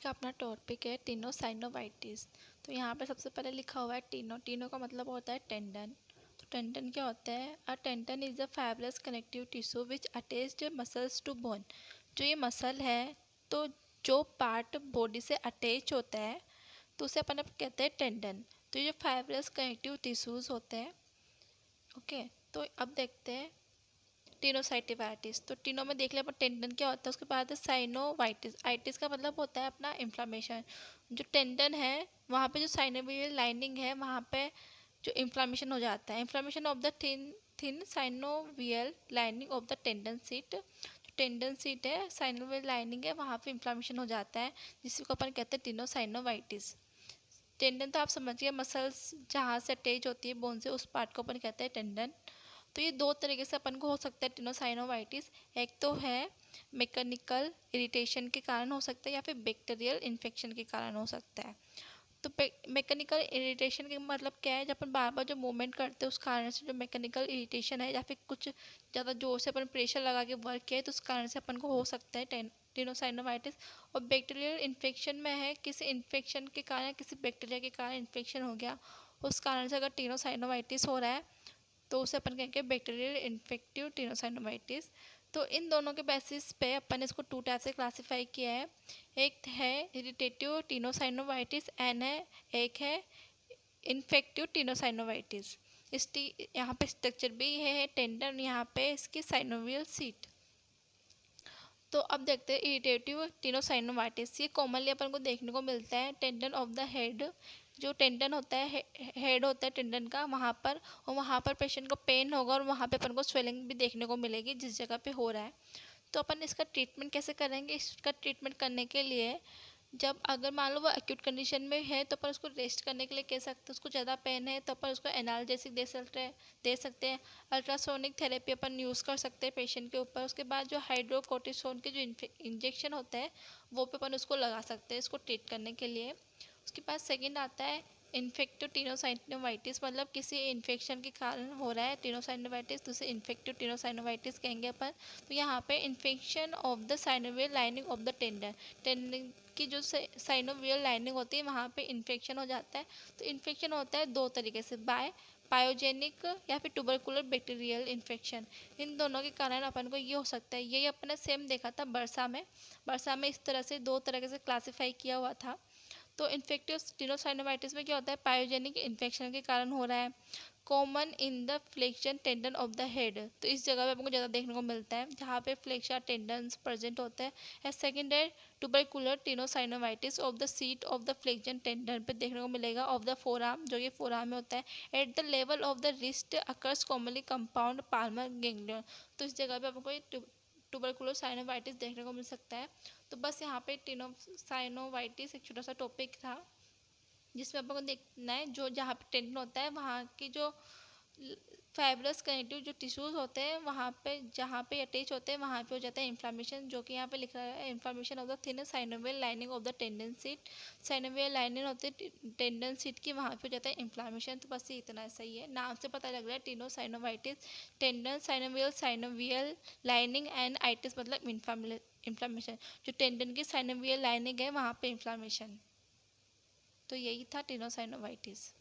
का अपना टॉपिक है टिनोसाइनोवाइटिस। तो यहाँ पे सबसे पहले लिखा हुआ है टिनो। टिनो का मतलब होता है टेंडन। तो टेंडन क्या होता है? A tendon is a fibrous connective tissue which attached muscles to bone. जो ये मसल है, तो जो पार्ट बॉडी से अटैच होता है तो उसे अपन कहते हैं टेंडन। तो ये फाइब्रस कनेक्टिव टिश्यूज होते हैं। ओके, तो अब देखते हैं टिनोसाइटिवाइटिस। तो टिनो में देख लिया अपन टेंडन क्या होता है। उसके बाद है साइनोवाइटिस। आइटिस का मतलब होता है अपना इन्फ्लामेशन। जो टेंडन है वहाँ पे जो साइनोवियल लाइनिंग है वहाँ पे जो इन्फ्लामेशन हो जाता है। Inflammation of the thin thin synovial lining of the tendon seat. Tendon seat है, साइनोवियल लाइनिंग है, वहाँ पे इन्फ्लामेशन हो जाता है, जिसको अपन कहते हैं टिनोसाइनोवाइटिस। टेंडन तो आप समझिए मसल्स जहाँ से अटैच होती है बोन से, उस पार्ट को अपन कहते हैं टेंडन। तो ये दो तरीके से अपन को हो सकता है टिनोसाइनोवाइटिस। एक तो है मैकेनिकल इरिटेशन के कारण हो सकता है या फिर बैक्टीरियल इन्फेक्शन के कारण हो सकता है। तो मैकेनिकल इरिटेशन का मतलब क्या है? जब अपन बार बार जो मूवमेंट करते हैं उस कारण से जो मैकेनिकल इरिटेशन है, या फिर कुछ ज़्यादा जोर से अपन प्रेशर लगा के वर्क किया है तो उस कारण से अपन को हो सकता है टिनोसाइनोवाइटिस। और बैक्टीरियल इन्फेक्शन में है, किसी इन्फेक्शन के कारण, किसी बैक्टीरिया के कारण इन्फेक्शन हो गया, उस कारण से अगर टिनोसाइनोवाइटिस हो रहा है तो उसे अपन कहेंगे बैक्टीरियल इन्फेक्टिव टिनोसाइनोवाइटिस। तो इन दोनों के बेसिस पे अपन इसको टू टाइप से क्लासीफाई किया है। एक है इरिटेटिव टिनोसाइनोवाइटिस एंड एक है इन्फेक्टिव टिनोसाइनोवाइटिस। इस यहाँ पे स्ट्रक्चर भी है टेंडन, यहाँ पे इसकी साइनोवियल सीट। तो अब देखते हैं इरिटेटिव टिनोसाइनोवाइटिस। ये कॉमनली अपन को देखने को मिलता है टेंडन ऑफ द हेड। जो टेंडन होता है, हेड होता है टेंडन का, वहाँ पर, और वहाँ पर पेशेंट को पेन होगा और वहाँ पे अपन को स्वेलिंग भी देखने को मिलेगी जिस जगह पे हो रहा है। तो अपन इसका ट्रीटमेंट कैसे करेंगे? इसका ट्रीटमेंट करने के लिए, जब अगर मान लो वो एक्यूट कंडीशन में है तो अपन उसको रेस्ट करने के लिए कह सकते हैं। उसको ज़्यादा पेन है तो अपन उसको एनाल्जेसिक दे सकते हैं। अल्ट्रासोनिक थेरेपी अपन यूज़ कर सकते हैं पेशेंट के ऊपर। उसके बाद जो हाइड्रोकोर्टिसोन के जो इंजेक्शन होता है वो पे अपन उसको लगा सकते हैं इसको ट्रीट करने के लिए। उसके बाद सेकेंड आता है इन्फेक्टिव टिनोसाइनोवाइटिस। मतलब किसी इन्फेक्शन के कारण हो रहा है टिनोसाइनोवाइटिस, तो उसे इन्फेक्टिव टिनोसाइनोवाइटिस कहेंगे अपन। तो यहाँ पे infection of the synovial lining of the tendon की जो साइनोवियल लाइनिंग होती है वहाँ पे इन्फेक्शन हो जाता है। तो इन्फेक्शन होता है दो तरीके से, बाय पायोजेनिक या फिर ट्यूबरकुलर बैक्टीरियल इन्फेक्शन। इन दोनों के कारण अपन को ये हो सकता है। यही अपने सेम देखा था बरसा में। बरसा में इस तरह से दो तरह से क्लासीफाई किया हुआ था। तो इन्फेक्टिव टिनोसाइनोवाइटिस में क्या होता है? पायोजेनिक इन्फेक्शन के कारण हो रहा है। Common in the flexion tendon of the head. तो इस जगह पे आपको ज़्यादा देखने को मिलता है जहाँ पे फ्लेक्शा टेंडन्स प्रेजेंट होते हैं। सेकेंड है tubercular tenosynovitis of the sheath of the flexion tendon पे देखने को मिलेगा, ऑफ द फोरआर्म, जो ये फोरआर्म में होता है। At the level of the wrist occurs commonly compound Palmer ganglion. तो इस जगह पे आपको ट्यूबरकुलर साइनोवाइटिस देखने को मिल सकता है। तो बस यहाँ पे टिनोसाइनोवाइटिस एक छोटा सा टॉपिक था जिसमें अपन को देखना है जो जहाँ पे टेंडन होता है वहाँ की जो फाइब्रस कनेक्टिव जो टिश्यूज होते हैं वहाँ पे, जहाँ पे अटैच होते हैं वहाँ पे हो जाता है इन्फ्लामेशन, जो कि यहाँ पे लिखा है inflammation of the thin synovial lining of the tendon seat. Synovial lining होती है टेंडन सीट की, वहाँ पे हो जाता है इन्फ्लामेशन। तो बस ये इतना सही है, नाम से पता लग रहा है tenosynovitis. Tendon synovial lining and itis मतलब इन्फ्लामेशन। जो टेंडन की साइनोवियल लाइनिंग है वहाँ पे इन्फ्लामेशन। तो यही था टिनोसाइनोवाइटिस।